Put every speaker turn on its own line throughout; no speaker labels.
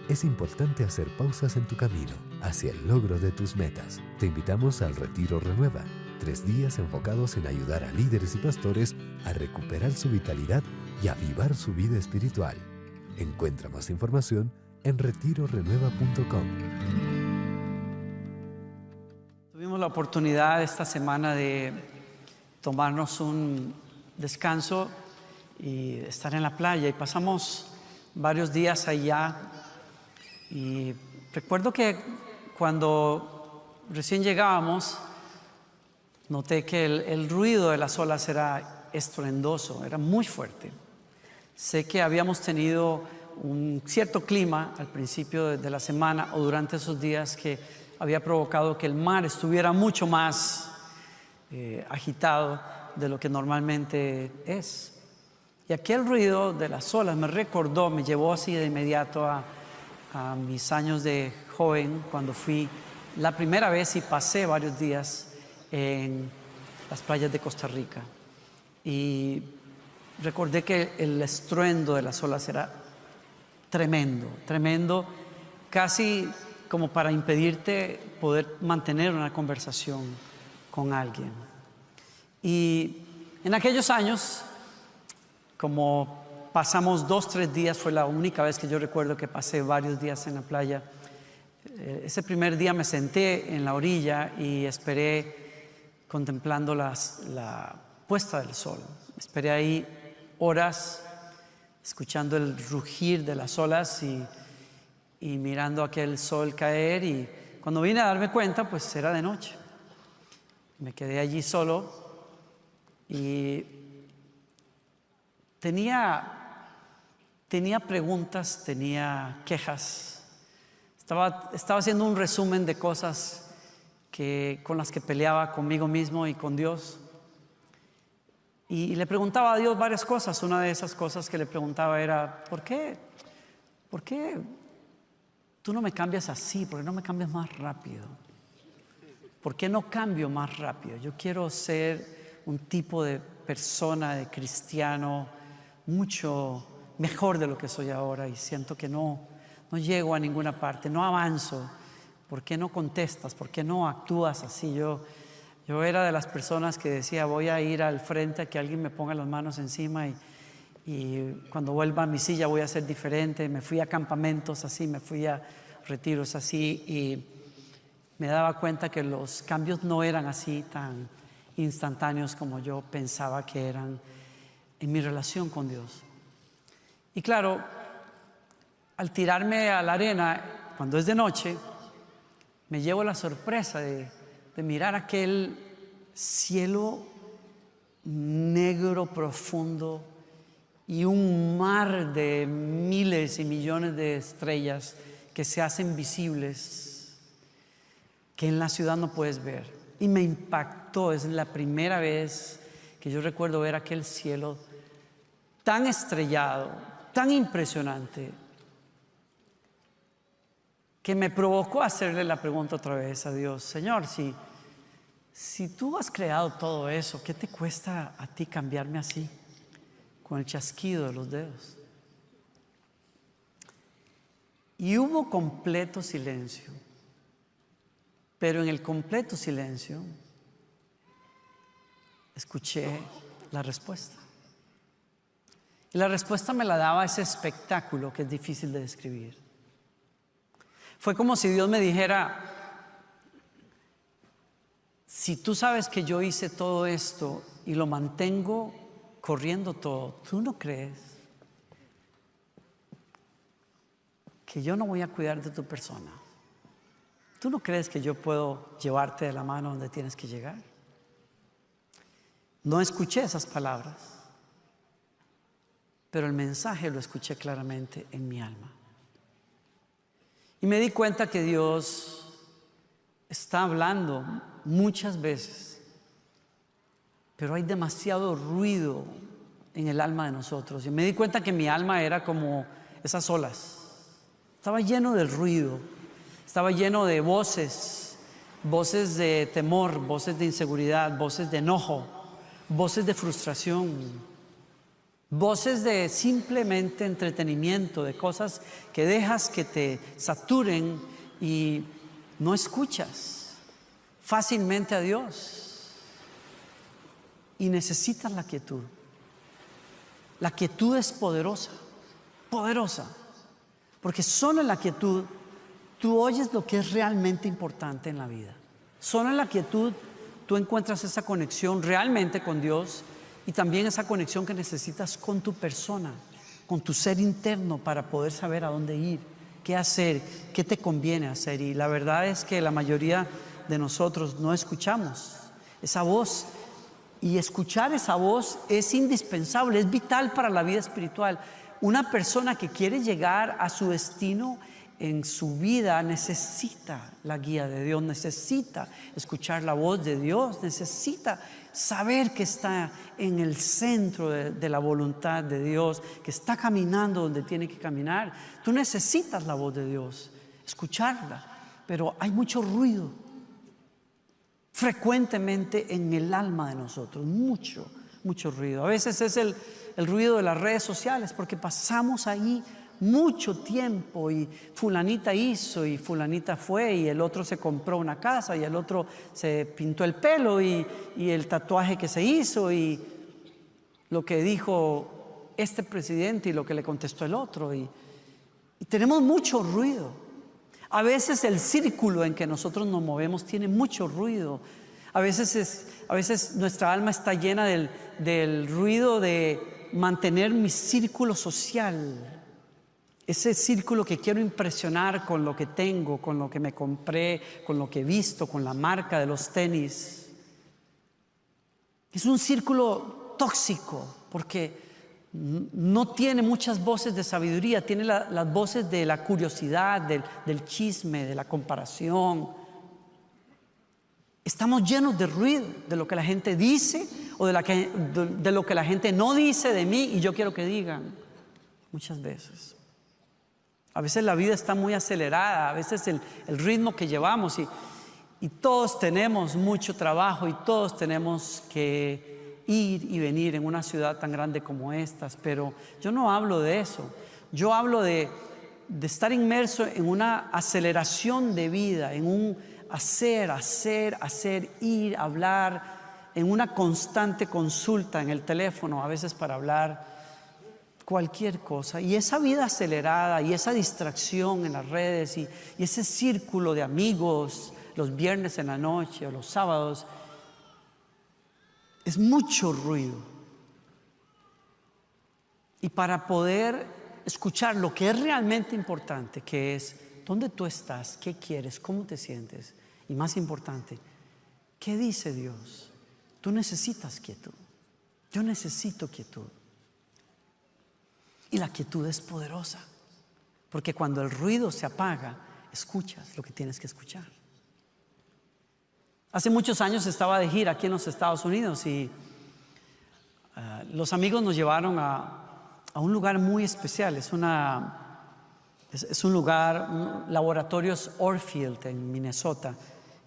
Es importante hacer pausas en tu camino hacia el logro de tus metas. Te invitamos al Retiro Renueva, 3 días enfocados en ayudar a líderes y pastores a recuperar su vitalidad y avivar su vida espiritual. Encuentra más información en retirorenueva.com.
Tuvimos la oportunidad esta semana de tomarnos un descanso y estar en la playa, y pasamos varios días allá. Y recuerdo que cuando recién llegábamos, noté que el ruido de las olas era estruendoso, era muy fuerte. Sé que habíamos tenido un cierto clima al principio de la semana o durante esos días que había provocado que el mar estuviera mucho más agitado de lo que normalmente es. Y aquel ruido de las olas me recordó, me llevó así de inmediato a mis años de joven, cuando fui la primera vez y pasé varios días en las playas de Costa Rica. Y recordé que el estruendo de las olas era tremendo, tremendo, casi como para impedirte poder mantener una conversación con alguien. Y en aquellos años, como pasamos 2-3 días, fue la única vez que yo recuerdo que pasé varios días en la playa. Ese primer día me senté en la orilla y esperé contemplando la puesta del sol. Esperé ahí horas, escuchando el rugir de las olas y mirando aquel sol caer. Y cuando vine a darme cuenta, pues era de noche. Me quedé allí solo y tenía preguntas, tenía quejas. Estaba haciendo un resumen de cosas con las que peleaba conmigo mismo y con Dios. Y le preguntaba a Dios varias cosas. Una de esas cosas que le preguntaba era: ¿por qué tú no me cambias así? ¿Por qué no me cambias más rápido? ¿Por qué no cambio más rápido? Yo quiero ser un tipo de persona, de cristiano, mucho mejor de lo que soy ahora, y siento que no llego a ninguna parte, no avanzo. ¿Por qué no contestas? ¿Por qué no actúas así? Yo era de las personas que decía: voy a ir al frente a que alguien me ponga las manos encima, y cuando vuelva a mi silla voy a ser diferente. Me fui a campamentos así, me fui a retiros así, y me daba cuenta que los cambios no eran así tan instantáneos como yo pensaba que eran en mi relación con Dios. Y claro, al tirarme a la arena cuando es de noche, me llevo la sorpresa de mirar aquel cielo negro profundo y un mar de miles y millones de estrellas que se hacen visibles, que en la ciudad no puedes ver. Y me impactó. Es la primera vez que yo recuerdo ver aquel cielo tan estrellado, tan impresionante, que me provocó hacerle la pregunta otra vez a Dios: Señor, si tú has creado todo eso, ¿qué te cuesta a ti cambiarme así, con el chasquido de los dedos? Y hubo completo silencio. Pero en el completo silencio escuché la respuesta. Y la respuesta me la daba ese espectáculo que es difícil de describir. Fue como si Dios me dijera: si tú sabes que yo hice todo esto y lo mantengo corriendo todo, ¿tú no crees que yo no voy a cuidar de tu persona? ¿Tú no crees que yo puedo llevarte de la mano donde tienes que llegar? No escuché esas palabras, pero el mensaje lo escuché claramente en mi alma. Y me di cuenta que Dios está hablando muchas veces, pero hay demasiado ruido en el alma de nosotros. Y me di cuenta que mi alma era como esas olas. Estaba lleno de ruido, estaba lleno de voces de temor, voces de inseguridad, voces de enojo, voces de frustración, voces de simplemente entretenimiento, de cosas que dejas que te saturen y no escuchas fácilmente a Dios. Y necesitas la quietud. La quietud es poderosa, poderosa, porque solo en la quietud tú oyes lo que es realmente importante en la vida. Solo en la quietud tú encuentras esa conexión realmente con Dios y también esa conexión que necesitas con tu persona, con tu ser interno para poder saber a dónde ir, qué hacer, qué te conviene hacer. Y la verdad es que la mayoría de nosotros no escuchamos esa voz. Y escuchar esa voz es indispensable, es vital para la vida espiritual. Una persona que quiere llegar a su destino en su vida necesita la guía de Dios, necesita escuchar la voz de Dios, necesita saber que está en el centro de la voluntad de Dios, que está caminando donde tiene que caminar. Tú necesitas la voz de Dios, escucharla, pero hay mucho ruido frecuentemente en el alma de nosotros, mucho ruido. A veces es el ruido de las redes sociales, porque pasamos ahí mucho tiempo y fulanita hizo y fulanita fue y el otro se compró una casa y el otro se pintó el pelo y el tatuaje que se hizo y lo que dijo este presidente y lo que le contestó el otro y tenemos mucho ruido. A veces el círculo en que nosotros nos movemos tiene mucho ruido. A veces nuestra alma está llena del ruido de mantener mi círculo social. Ese círculo que quiero impresionar con lo que tengo, con lo que me compré, con lo que he visto, con la marca de los tenis. Es un círculo tóxico porque no tiene muchas voces de sabiduría, tiene las voces de la curiosidad, del chisme, de la comparación. Estamos llenos de ruido, de lo que la gente dice o de lo que la gente no dice de mí y yo quiero que digan, muchas veces. A veces la vida está muy acelerada, a veces el ritmo que llevamos y todos tenemos mucho trabajo y todos tenemos que ir y venir en una ciudad tan grande como estas, pero yo no hablo de eso. Yo hablo de estar inmerso en una aceleración de vida, en un hacer, ir, hablar, en una constante consulta en el teléfono, a veces para hablar cualquier cosa. Y esa vida acelerada y esa distracción en las redes y ese círculo de amigos los viernes en la noche o los sábados, es mucho ruido. Y para poder escuchar lo que es realmente importante, que es dónde tú estás, qué quieres, cómo te sientes, y más importante, ¿qué dice Dios? Tú necesitas quietud. Yo necesito quietud. Y la quietud es poderosa, porque cuando el ruido se apaga, escuchas lo que tienes que escuchar. Hace muchos años estaba de gira aquí en los Estados Unidos y los amigos nos llevaron a un lugar muy especial. Es un lugar, Laboratorios Orfield en Minnesota,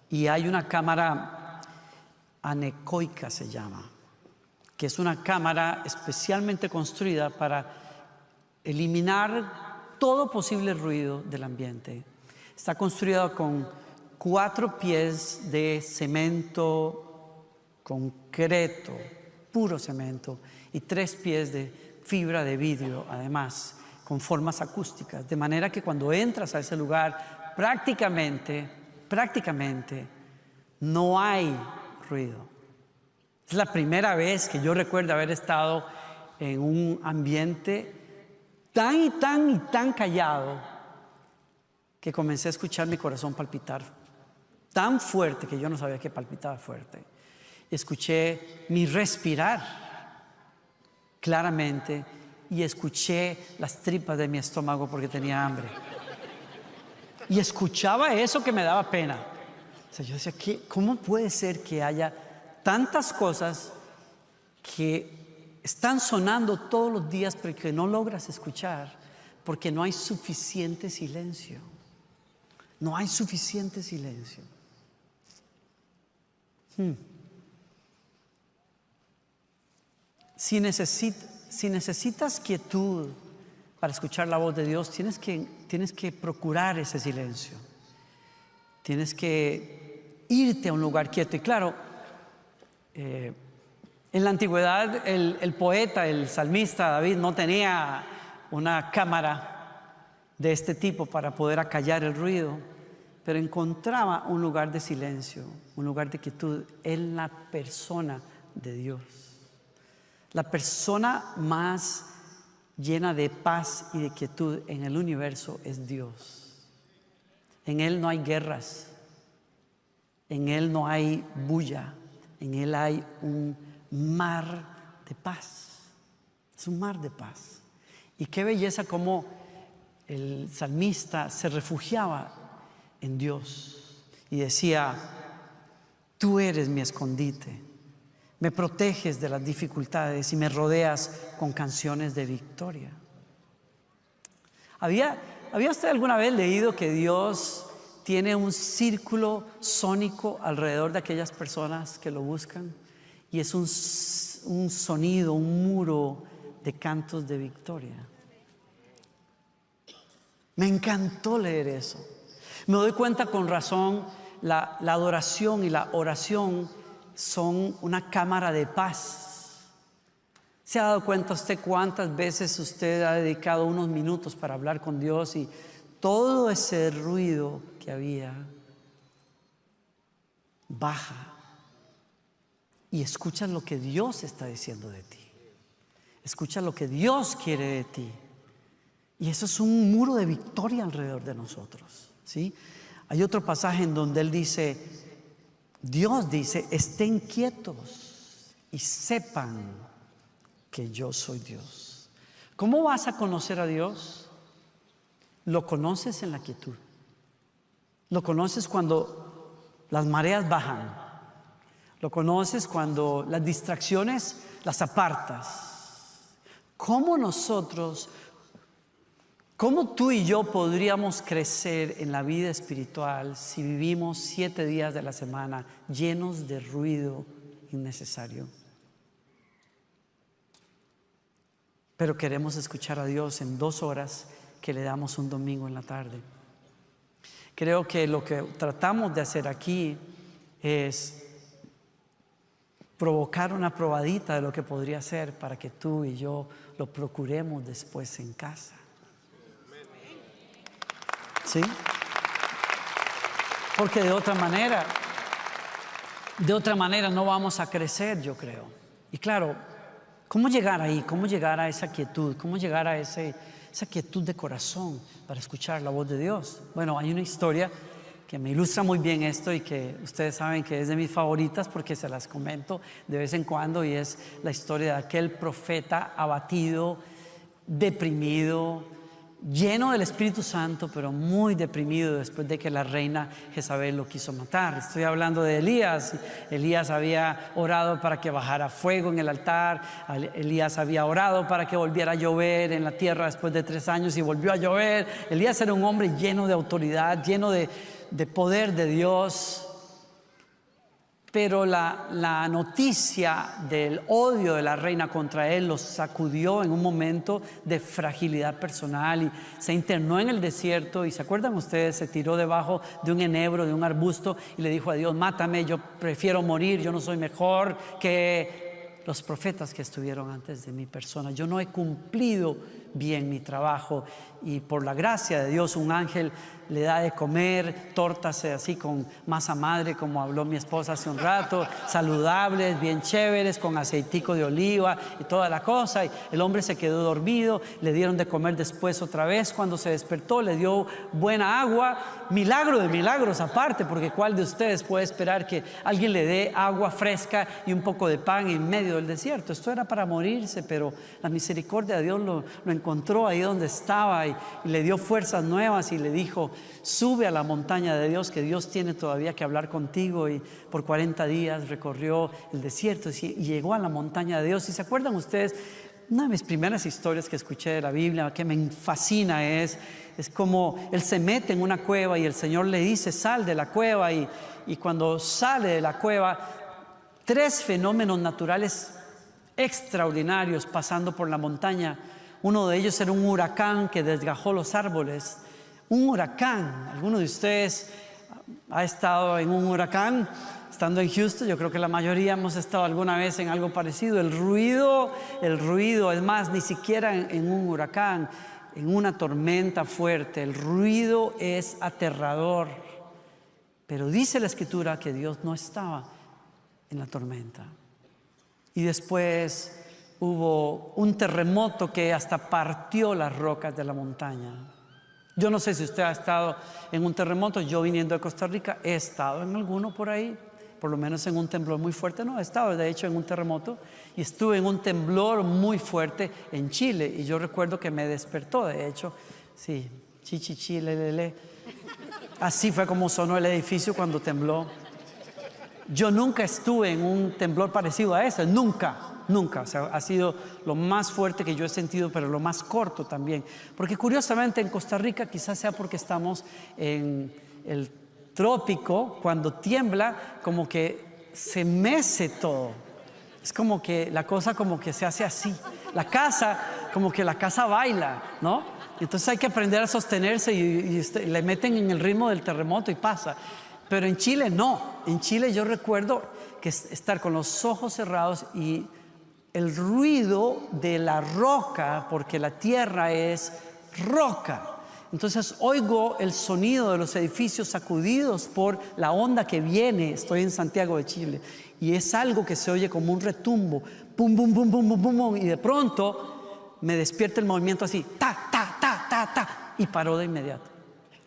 y hay una cámara anecoica se llama, que es una cámara especialmente construida para eliminar todo posible ruido del ambiente. Está construida con 4 pies de cemento, concreto, puro cemento, y 3 pies de fibra de vidrio, además, con formas acústicas, de manera que cuando entras a ese lugar, prácticamente no hay ruido. Es la primera vez que yo recuerdo haber estado en un ambiente tan callado que comencé a escuchar mi corazón palpitar tan fuerte que yo no sabía que palpitaba fuerte. Escuché mi respirar claramente y escuché las tripas de mi estómago porque tenía hambre. Y escuchaba eso que me daba pena. O sea, yo decía, ¿cómo puede ser que haya tantas cosas que están sonando todos los días pero que no logras escuchar porque no hay suficiente silencio? No hay suficiente silencio. Si si necesitas quietud para escuchar la voz de Dios, tienes que procurar ese silencio. Tienes que irte a un lugar quieto. Y claro, en la antigüedad el poeta, el salmista David no tenía una cámara de este tipo para poder acallar el ruido, pero encontraba un lugar de silencio, un lugar de quietud en la persona de Dios. La persona más llena de paz y de quietud en el universo es Dios. En Él no hay guerras, en Él no hay bulla, en Él hay un mar de paz. Es un mar de paz. Y qué belleza como el salmista se refugiaba en Dios y decía: tú eres mi escondite, me proteges de las dificultades y me rodeas con canciones de victoria. ¿Había usted alguna vez leído que Dios tiene un círculo sónico alrededor de aquellas personas que lo buscan? Y es un sonido, un muro de cantos de victoria. Me encantó leer eso. Me doy cuenta con razón, la adoración y la oración son una cámara de paz. ¿Se ha dado cuenta usted cuántas veces usted ha dedicado unos minutos para hablar con Dios y todo ese ruido que había baja y escuchas lo que Dios está diciendo de ti? Escucha lo que Dios quiere de ti. Y eso es un muro de victoria alrededor de nosotros, ¿sí? Hay otro pasaje en donde Él dice, Dios dice: estén quietos y sepan que yo soy Dios. ¿Cómo vas a conocer a Dios? Lo conoces en la quietud. Lo conoces cuando las mareas bajan. Lo conoces cuando las distracciones las apartas. ¿Cómo tú y yo podríamos crecer en la vida espiritual si vivimos 7 días de la semana llenos de ruido innecesario? Pero queremos escuchar a Dios en 2 horas que le damos un domingo en la tarde. Creo que lo que tratamos de hacer aquí es provocar una probadita de lo que podría ser para que tú y yo lo procuremos después en casa. ¿Sí? Porque de otra manera no vamos a crecer, yo creo. Y claro, ¿cómo llegar ahí? ¿Cómo llegar a esa quietud? ¿Cómo llegar a esa quietud de corazón para escuchar la voz de Dios? Bueno, hay una historia que me ilustra muy bien esto y que ustedes saben que es de mis favoritas porque se las comento de vez en cuando, y es la historia de aquel profeta abatido, deprimido, lleno del Espíritu Santo, pero muy deprimido después de que la reina Jezabel lo quiso matar. Estoy hablando de Elías. Elías había orado para que bajara fuego en el altar. Elías había orado para que volviera a llover en la tierra después de 3 años y volvió a llover. Elías era un hombre lleno de autoridad, lleno de poder de Dios. Pero la noticia del odio de la reina contra él lo sacudió en un momento de fragilidad personal y se internó en el desierto. Y se acuerdan ustedes, se tiró debajo de un enebro, de un arbusto, y le dijo a Dios: mátame, yo prefiero morir, yo no soy mejor que los profetas que estuvieron antes de mi persona. Yo no he cumplido bien mi trabajo, y por la gracia de Dios un ángel le da de comer tortas así con masa madre, como habló mi esposa hace un rato, saludables, bien chéveres, con aceitico de oliva y toda la cosa. Y el hombre se quedó dormido, le dieron de comer después otra vez. Cuando se despertó le dio buena agua. Milagro de milagros aparte, porque ¿cuál de ustedes puede esperar que alguien le dé agua fresca y un poco de pan en medio del desierto? Esto era para morirse, pero la misericordia de Dios lo encontró ahí donde estaba y le dio fuerzas nuevas y le dijo: sube a la montaña de Dios, que Dios tiene todavía que hablar contigo. Y por 40 días recorrió el desierto y llegó a la montaña de Dios. ¿Y se acuerdan ustedes? Una de mis primeras historias que escuché de la Biblia, que me fascina, es como él se mete en una cueva y el Señor le dice: sal de la cueva. Y cuando sale de la cueva, 3 fenómenos naturales extraordinarios pasando por la montaña. Uno de ellos era un huracán que desgajó los árboles. Un huracán. ¿Alguno de ustedes ha estado en un huracán? Estando en Houston, yo creo que la mayoría hemos estado alguna vez en algo parecido. El ruido, es más, ni siquiera en un huracán, en una tormenta fuerte, el ruido es aterrador. Pero dice la Escritura que Dios no estaba en la tormenta. Y después hubo un terremoto que hasta partió las rocas de la montaña. Yo no sé si usted ha estado en un terremoto. Yo, viniendo de Costa Rica, he estado en alguno por ahí, por lo menos en un temblor muy fuerte. No, he estado de hecho en un terremoto y estuve en un temblor muy fuerte en Chile, y yo recuerdo que me despertó, de hecho, sí, chichichi, lelele. Así fue como sonó el edificio cuando tembló. Yo nunca estuve en un temblor parecido a ese, nunca. O sea, ha sido lo más fuerte que yo he sentido, pero lo más corto también. Porque curiosamente en Costa Rica, quizás sea porque estamos en el trópico, cuando tiembla, como que se mece todo. Es como que la cosa como que se hace así. La casa, como que la casa baila, ¿no? Entonces hay que aprender a sostenerse y le meten en el ritmo del terremoto y pasa. Pero en Chile no. En Chile yo recuerdo que estar con los ojos cerrados y el ruido de la roca, porque la tierra es roca. Entonces oigo el sonido de los edificios sacudidos por la onda que viene. Estoy en Santiago de Chile y es algo que se oye como un retumbo, pum, pum, pum, pum, pum, pum, pum, y de pronto me despierta el movimiento así, ta, ta, ta, ta, ta, y paró de inmediato.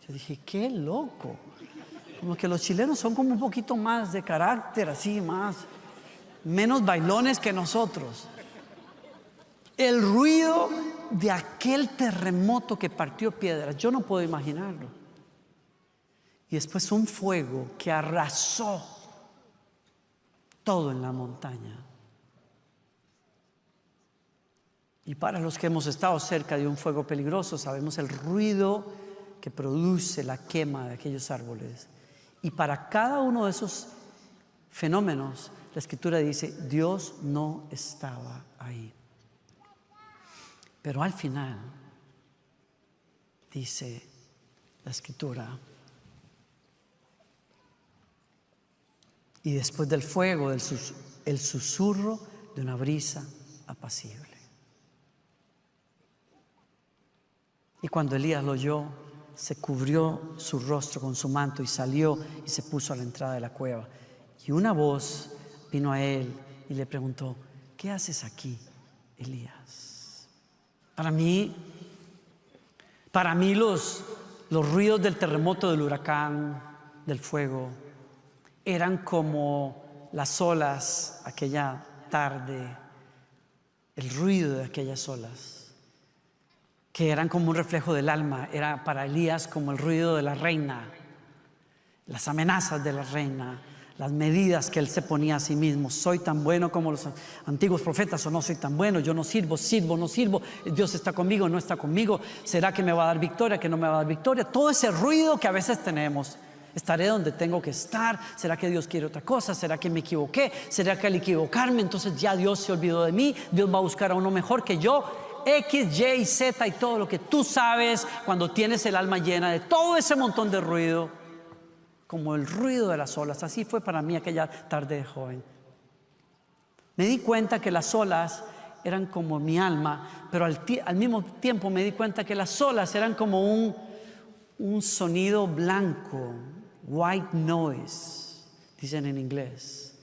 Yo dije, qué loco. Como que los chilenos son como un poquito más de carácter, así, menos bailones que nosotros. El ruido de aquel terremoto que partió piedras, yo no puedo imaginarlo. Y después un fuego que arrasó todo en la montaña. Y para los que hemos estado cerca de un fuego peligroso, sabemos el ruido que produce la quema de aquellos árboles. Y para cada uno de esos fenómenos, la Escritura dice, Dios no estaba ahí. Pero al final, dice la Escritura, y después del fuego, el susurro de una brisa apacible. Y cuando Elías lo oyó, se cubrió su rostro con su manto y salió y se puso a la entrada de la cueva. Y una voz vino a él y le preguntó, ¿qué haces aquí, Elías? Para mí los ruidos del terremoto, del huracán, del fuego, eran como las olas aquella tarde, el ruido de aquellas olas, que eran como un reflejo del alma. Era para Elías como el ruido de la reina, las amenazas de la reina, las medidas que él se ponía a sí mismo. Soy tan bueno como los antiguos profetas o no soy tan bueno, yo no sirvo, no sirvo, Dios está conmigo, no está conmigo, ¿será que me va a dar victoria, que no me va a dar victoria? Todo ese ruido que a veces tenemos. ¿Estaré donde tengo que estar? ¿Será que Dios quiere otra cosa? ¿Será que me equivoqué? ¿Será que al equivocarme entonces ya Dios se olvidó de mí? Dios va a buscar a uno mejor que yo. X, Y, Z y todo lo que tú sabes cuando tienes el alma llena de todo ese montón de ruido, como el ruido de las olas. Así fue para mí aquella tarde de joven. Me di cuenta que las olas eran como mi alma, pero al mismo tiempo me di cuenta que las olas eran como un sonido blanco, white noise, dicen en inglés.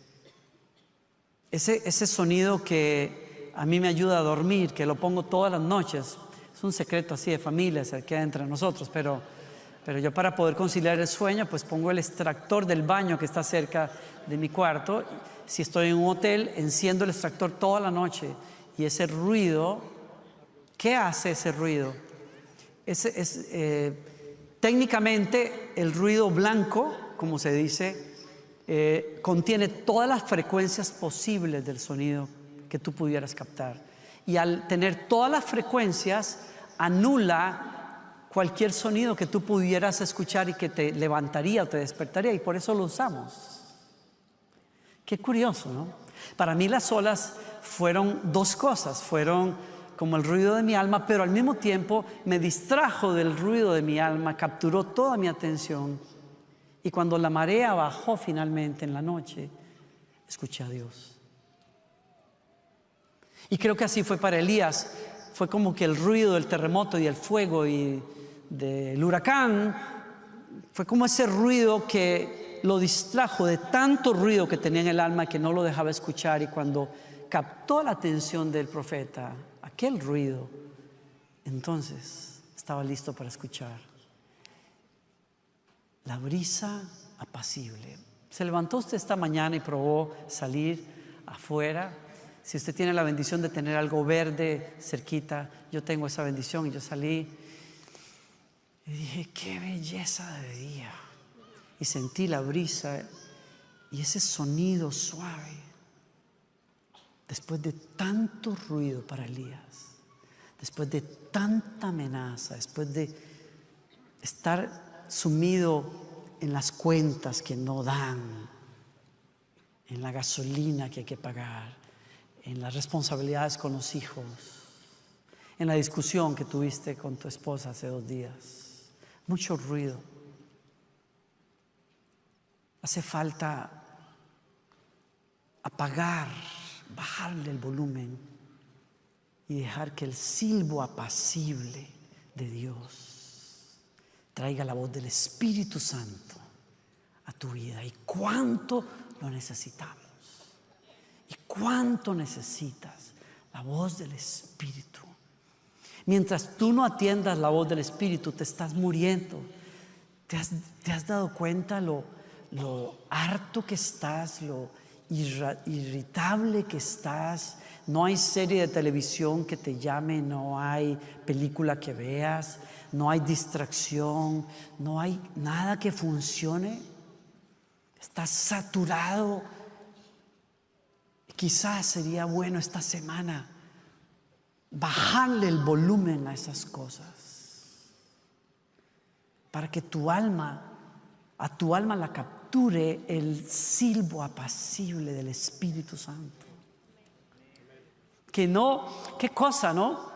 Ese sonido que a mí me ayuda a dormir, que lo pongo todas las noches. Es un secreto así de familia, se queda entre nosotros, pero yo, para poder conciliar el sueño, pues pongo el extractor del baño que está cerca de mi cuarto. Si estoy en un hotel, enciendo el extractor toda la noche, y ese ruido, ¿qué hace ese ruido? Técnicamente el ruido blanco, como se dice, contiene todas las frecuencias posibles del sonido que tú pudieras captar, y al tener todas las frecuencias anula cualquier sonido que tú pudieras escuchar y que te levantaría o te despertaría, y por eso lo usamos. Qué curioso, ¿no? Para mí las olas fueron dos cosas, fueron como el ruido de mi alma, pero al mismo tiempo me distrajo del ruido de mi alma, capturó toda mi atención. Y cuando la marea bajó finalmente en la noche, escuché a Dios. Y creo que así fue para Elías. Fue como que el ruido del terremoto y el fuego y del huracán, fue como ese ruido que lo distrajo de tanto ruido que tenía en el alma que no lo dejaba escuchar. Y cuando captó la atención del profeta, aquel ruido, entonces estaba listo para escuchar. La brisa apacible. Se levantó usted esta mañana y probó salir afuera. Si usted tiene la bendición de tener algo verde cerquita, yo tengo esa bendición y yo salí y dije, qué belleza de día. Y sentí la brisa y ese sonido suave. Después de tanto ruido para Elías, después de tanta amenaza, después de estar sumido en las cuentas que no dan, en la gasolina que hay que pagar, en las responsabilidades con los hijos, en la discusión que tuviste con tu esposa hace 2 días, mucho ruido. Hace falta apagar, bajarle el volumen y dejar que el silbo apacible de Dios traiga la voz del Espíritu Santo a tu vida. ¿Y cuánto lo necesitamos? ¿Y cuánto necesitas la voz del Espíritu? Mientras tú no atiendas la voz del Espíritu, te estás muriendo. ¿Te has dado cuenta lo harto que estás, lo irritable que estás? No hay serie de televisión que te llame, no hay película que veas, no hay distracción, no hay nada que funcione. Estás saturado. Quizás sería bueno esta semana bajarle el volumen a esas cosas para que a tu alma la capture el silbo apacible del Espíritu Santo. Que no, qué cosa, ¿no?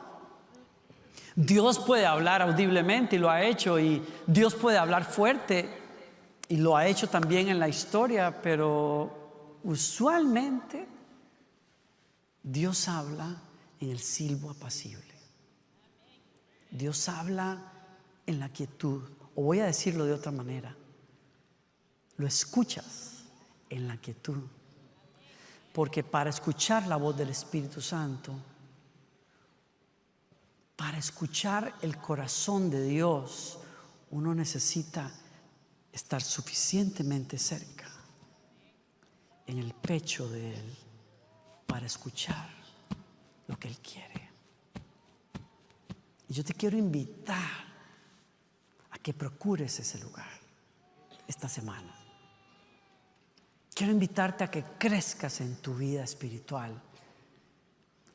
Dios puede hablar audiblemente y lo ha hecho, y Dios puede hablar fuerte y lo ha hecho también en la historia, pero usualmente Dios habla en el silbo apacible. Dios habla en la quietud. O voy a decirlo de otra manera, lo escuchas en la quietud. Porque para escuchar la voz del Espíritu Santo, para escuchar el corazón de Dios, uno necesita estar suficientemente cerca, en el pecho de Él, para escuchar lo que Él quiere. Y yo te quiero invitar a que procures ese lugar esta semana. Quiero invitarte a que crezcas en tu vida espiritual,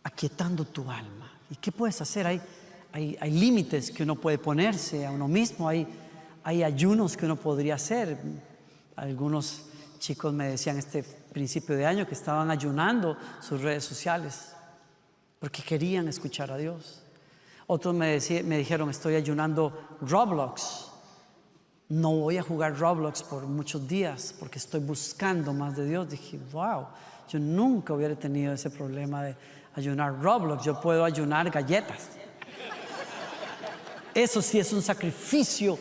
aquietando tu alma. ¿Y qué puedes hacer? Hay límites que uno puede ponerse a uno mismo, hay ayunos que uno podría hacer. Algunos chicos me decían este principio de año que estaban ayunando sus redes sociales porque querían escuchar a Dios. Otros me dijeron, estoy ayunando Roblox. No voy a jugar Roblox por muchos días porque estoy buscando más de Dios. Dije, wow, yo nunca hubiera tenido ese problema de ayunar Roblox. Yo puedo ayunar galletas. Eso sí es un sacrificio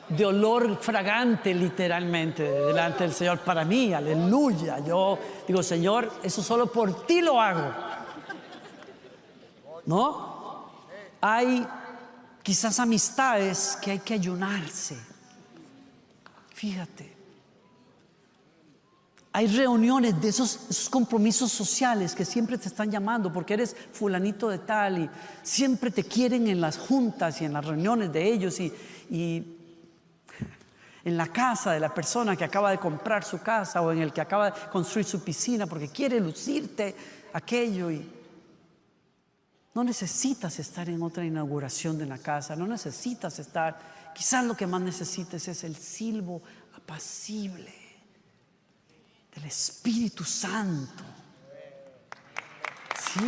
de olor fragante, literalmente, delante del Señor para mí. Aleluya. Yo digo, Señor, eso solo por ti lo hago. ¿No? Hay quizás amistades que hay que ayunarse. Fíjate. Hay reuniones de esos compromisos sociales que siempre te están llamando porque eres fulanito de tal y siempre te quieren en las juntas y en las reuniones de ellos y en la casa de la persona que acaba de comprar su casa o en el que acaba de construir su piscina porque quiere lucirte aquello. Y no necesitas estar en otra inauguración de la casa, no necesitas estar, quizás lo que más necesites es el silbo apacible del Espíritu Santo Sí.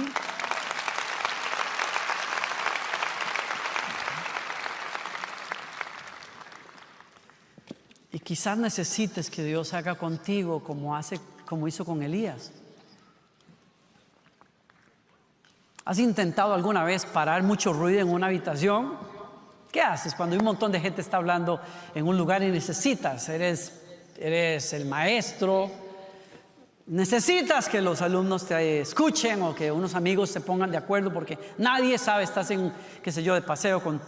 Y quizás necesites que Dios haga contigo como hizo con Elías. ¿Has intentado alguna vez parar mucho ruido en una habitación? ¿Qué haces cuando un montón de gente está hablando en un lugar y necesitas? Eres el maestro, necesitas que los alumnos te escuchen o que unos amigos se pongan de acuerdo porque nadie sabe, estás en, qué sé yo, de paseo con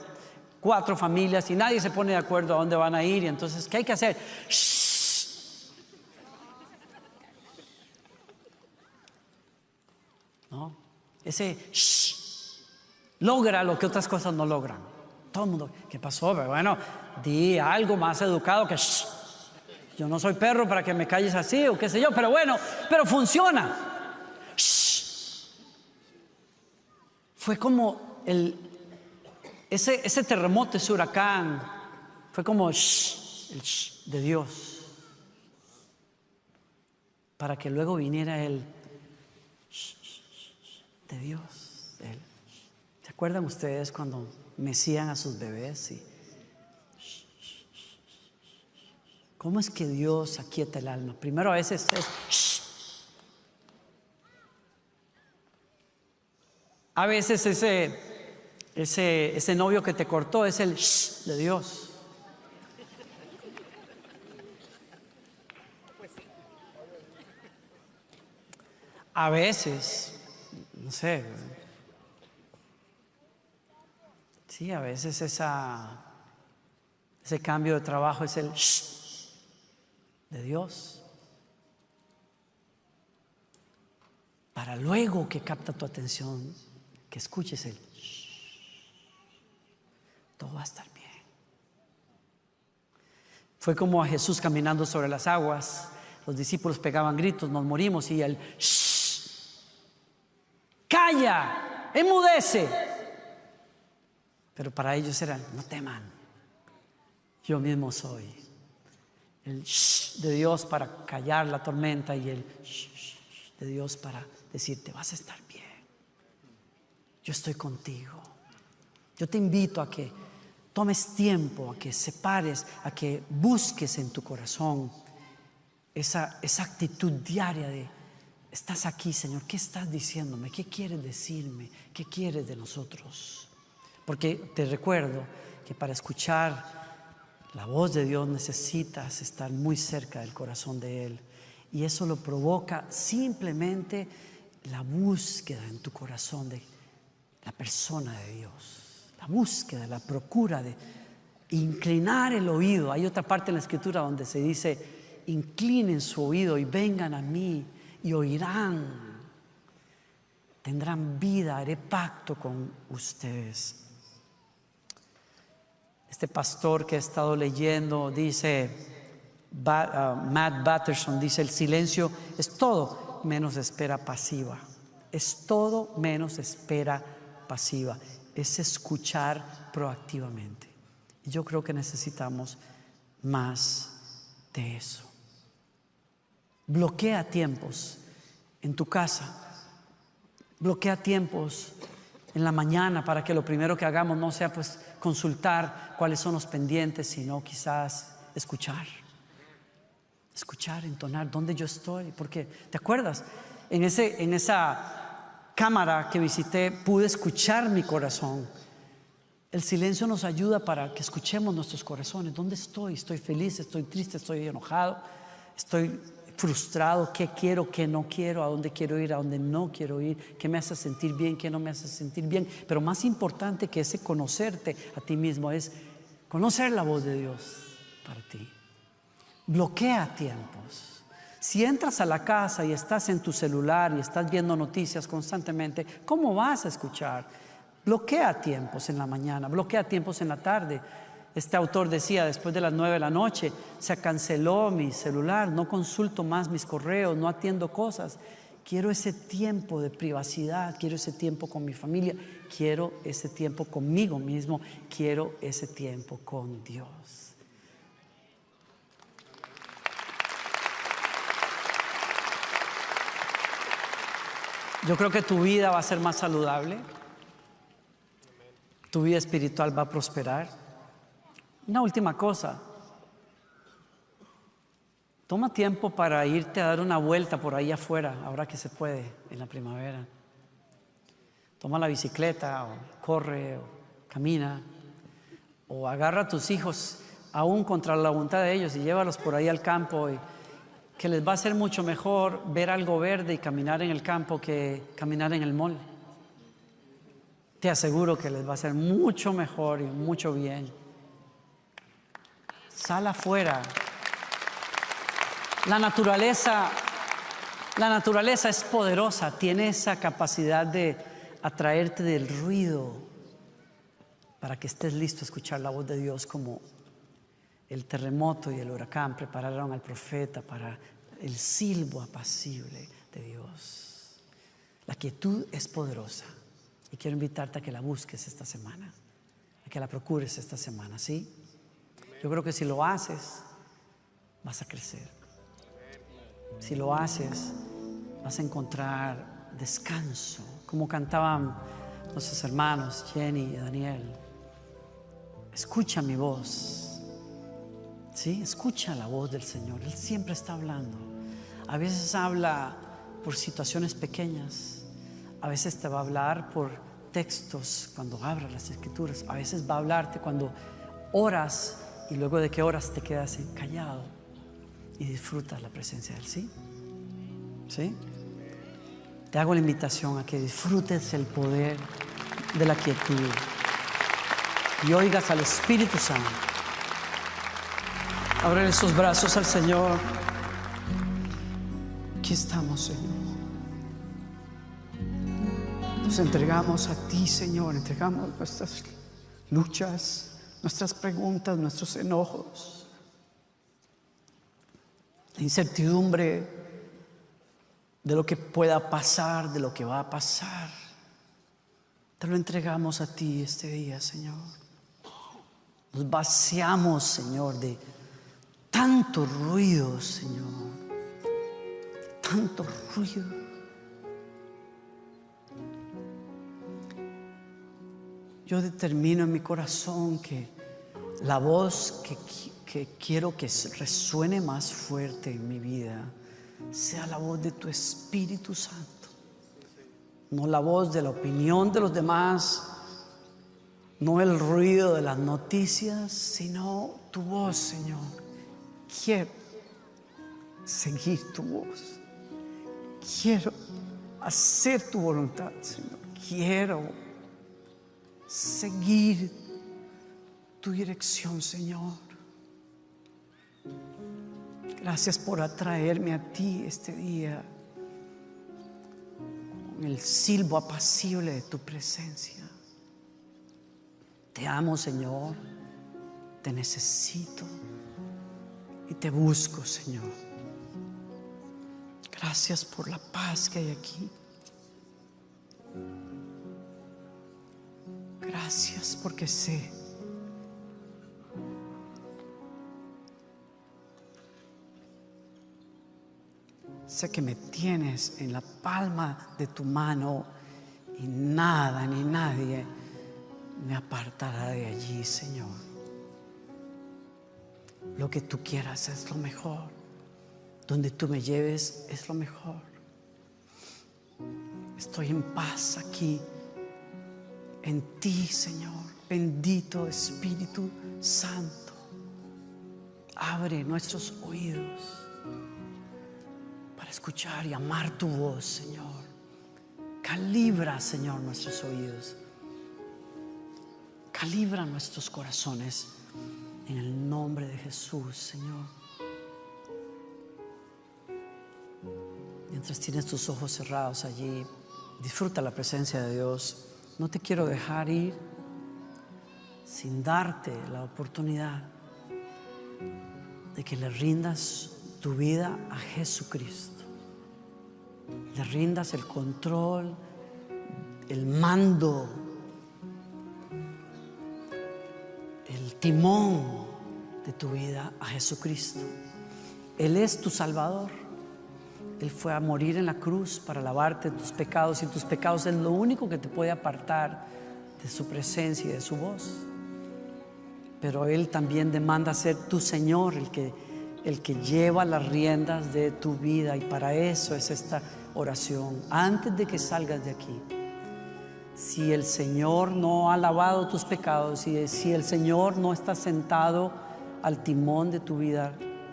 4 familias y nadie se pone de acuerdo a dónde van a ir y entonces, ¿qué hay que hacer? ¡Shh! ¿No? Ese shh logra lo que otras cosas no logran. Todo el mundo, ¿qué pasó? Pero bueno, di algo más educado que shh. Yo no soy perro para que me calles así o qué sé yo, pero bueno, pero funciona. Shh. Fue como ese terremoto, ese huracán, fue como el shh de Dios, para que luego viniera el de Dios. ¿Se acuerdan ustedes cuando mecían a sus bebés? Y ¿cómo es que Dios aquieta el alma? Primero a veces es a veces ese novio que te cortó es el de Dios. A veces, no sé, sí, a veces ese cambio de trabajo es el de Dios. Para luego que capta tu atención, que escuches el todo va a estar bien. Fue como a Jesús caminando sobre las aguas. Los discípulos pegaban gritos, nos morimos, y él calla, enmudece. Pero para ellos era, no teman, yo mismo soy. El de Dios para callar la tormenta y el de Dios para decirte, vas a estar bien. Yo estoy contigo. Yo te invito a que tomes tiempo, a que separes, a que busques en tu corazón esa actitud diaria de, estás aquí, Señor, ¿qué estás diciéndome? ¿Qué quieres decirme? ¿Qué quieres de nosotros? Porque te recuerdo que para escuchar la voz de Dios necesitas estar muy cerca del corazón de Él. Y eso lo provoca simplemente la búsqueda en tu corazón de la persona de Dios. La búsqueda, la procura de inclinar el oído. Hay otra parte en la Escritura donde se dice, inclinen su oído y vengan a mí y oirán. Tendrán vida, haré pacto con ustedes. Este pastor que he estado leyendo dice, Matt Batterson dice, el silencio es todo menos espera pasiva. Es todo menos espera pasiva. Es escuchar proactivamente. Y yo creo que necesitamos más de eso. Bloquea tiempos en tu casa. Bloquea tiempos en la mañana para que lo primero que hagamos no sea pues consultar cuáles son los pendientes, sino quizás escuchar, entonar dónde yo estoy. Porque, ¿te acuerdas? En esa cámara que visité pude escuchar mi corazón. El silencio nos ayuda para que escuchemos nuestros corazones. ¿Dónde estoy? ¿Estoy feliz? ¿Estoy triste? ¿Estoy enojado? ¿Estoy frustrado? ¿Qué quiero? ¿Qué no quiero? ¿A dónde quiero ir? ¿A dónde no quiero ir? ¿Qué me hace sentir bien? ¿Qué no me hace sentir bien? Pero más importante que ese conocerte a ti mismo es conocer la voz de Dios para ti. Bloquea tiempos. Si entras a la casa y estás en tu celular y estás viendo noticias constantemente, ¿cómo vas a escuchar? Bloquea tiempos en la mañana, bloquea tiempos en la tarde. Este autor decía, después de las 9 de la noche, se canceló mi celular, no consulto más mis correos, no atiendo cosas. Quiero ese tiempo de privacidad, quiero ese tiempo con mi familia, quiero ese tiempo conmigo mismo, quiero ese tiempo con Dios. Yo creo que tu vida va a ser más saludable. Tu vida espiritual va a prosperar. Una última cosa. Toma tiempo para irte a dar una vuelta por ahí afuera, ahora que se puede, en la primavera. Toma la bicicleta, o corre, o camina, o agarra a tus hijos, aún contra la voluntad de ellos, y llévalos por ahí al campo, y que les va a ser mucho mejor ver algo verde y caminar en el campo que caminar en el mall. Te aseguro que les va a ser mucho mejor y mucho bien. Sal afuera. La naturaleza es poderosa, tiene esa capacidad de atraerte del ruido para que estés listo a escuchar la voz de Dios, como el terremoto y el huracán prepararon al profeta para el silbo apacible de Dios. La quietud es poderosa y quiero invitarte a que la busques esta semana, a que la procures esta semana, ¿sí? Yo creo que si lo haces, vas a crecer. Si lo haces, vas a encontrar descanso, como cantaban nuestros hermanos Jenny y Daniel. Escucha mi voz, ¿sí? Escucha la voz del Señor. Él siempre está hablando. A veces habla por situaciones pequeñas, a veces te va a hablar por textos cuando abras las Escrituras, a veces va a hablarte cuando oras y luego de que oras te quedas callado y disfrutas la presencia de Él, ¿sí? ¿Sí? Te hago la invitación a que disfrutes el poder de la quietud y oigas al Espíritu Santo. Abre esos brazos al Señor. Aquí estamos, Señor. Nos entregamos a ti, Señor. Entregamos nuestras luchas, nuestras preguntas, nuestros enojos, la incertidumbre de lo que pueda pasar, de lo que va a pasar. Te lo entregamos a ti este día, Señor. Nos vaciamos, Señor, de tanto ruido, Señor. Tanto ruido. Yo determino en mi corazón que la voz que quiero que resuene más fuerte en mi vida sea la voz de tu Espíritu Santo, no la voz de la opinión de los demás, no el ruido de las noticias, sino tu voz, Señor. Quiero seguir tu voz, quiero hacer tu voluntad, Señor. Quiero seguir tu dirección, Señor. Gracias por atraerme a ti este día con el silbo apacible de tu presencia. Te amo, Señor. Te necesito y te busco, Señor. Gracias por la paz que hay aquí. Gracias porque sé que me tienes en la palma de tu mano y nada ni nadie me apartará de allí, Señor. Lo que tú quieras es lo mejor. Donde tú me lleves es lo mejor. Estoy en paz aquí en ti, Señor. Bendito Espíritu Santo. Abre nuestros oídos para escuchar y amar tu voz, Señor. Calibra, Señor, nuestros oídos. Calibra nuestros corazones en el nombre de Jesús, Señor. Mientras tienes tus ojos cerrados allí, disfruta la presencia de Dios. No te quiero dejar ir sin darte la oportunidad de que le rindas tu vida a Jesucristo. Le rindas el control, el mando, el timón de tu vida a Jesucristo. Él es tu Salvador. Él fue a morir en la cruz para lavarte tus pecados, y tus pecados es lo único que te puede apartar de su presencia y de su voz. Pero Él también demanda ser tu Señor, el que lleva las riendas de tu vida, y para eso es esta oración. Antes de que salgas de aquí, si el Señor no ha lavado tus pecados, y si el Señor no está sentado al timón de tu vida,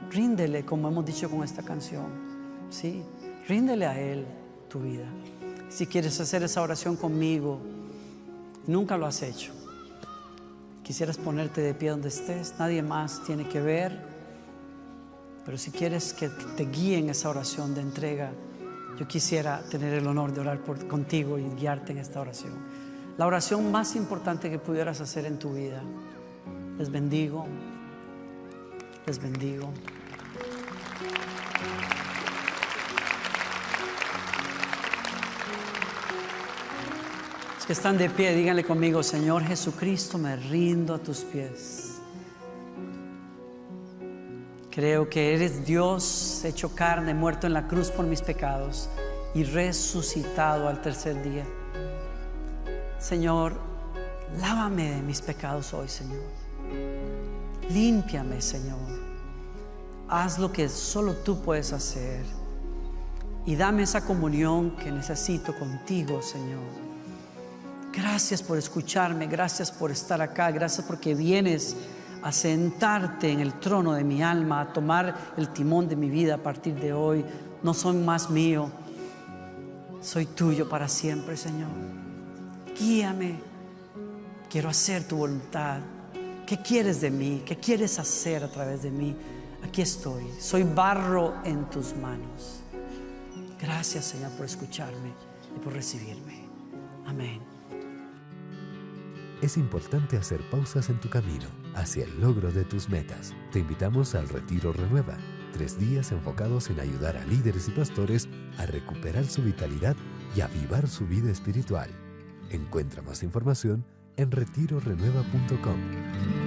ríndele, como hemos dicho con esta canción. Sí, ríndele a Él tu vida. Si quieres hacer esa oración conmigo, nunca lo has hecho, quisieras ponerte de pie donde estés, nadie más tiene que ver, pero si quieres que te guíe en esa oración de entrega, yo quisiera tener el honor de orar contigo y guiarte en esta oración. La oración más importante que pudieras hacer en tu vida. Les bendigo. Les bendigo. Los que están de pie, díganle conmigo: Señor Jesucristo, me rindo a tus pies. Creo que eres Dios hecho carne, muerto en la cruz por mis pecados y resucitado al tercer día. Señor, lávame de mis pecados hoy, Señor. Límpiame, Señor. Haz lo que solo tú puedes hacer y dame esa comunión que necesito contigo, Señor. Gracias por escucharme, gracias por estar acá, gracias porque vienes a sentarte en el trono de mi alma, a tomar el timón de mi vida a partir de hoy. No soy más mío, soy tuyo para siempre, Señor. Guíame, quiero hacer tu voluntad. ¿Qué quieres de mí? ¿Qué quieres hacer a través de mí? Aquí estoy, soy barro en tus manos. Gracias, Señor, por escucharme y por recibirme. Amén.
Es importante hacer pausas en tu camino hacia el logro de tus metas. Te invitamos al Retiro Renueva, 3 días enfocados en ayudar a líderes y pastores a recuperar su vitalidad y avivar su vida espiritual. Encuentra más información en retirorenueva.com.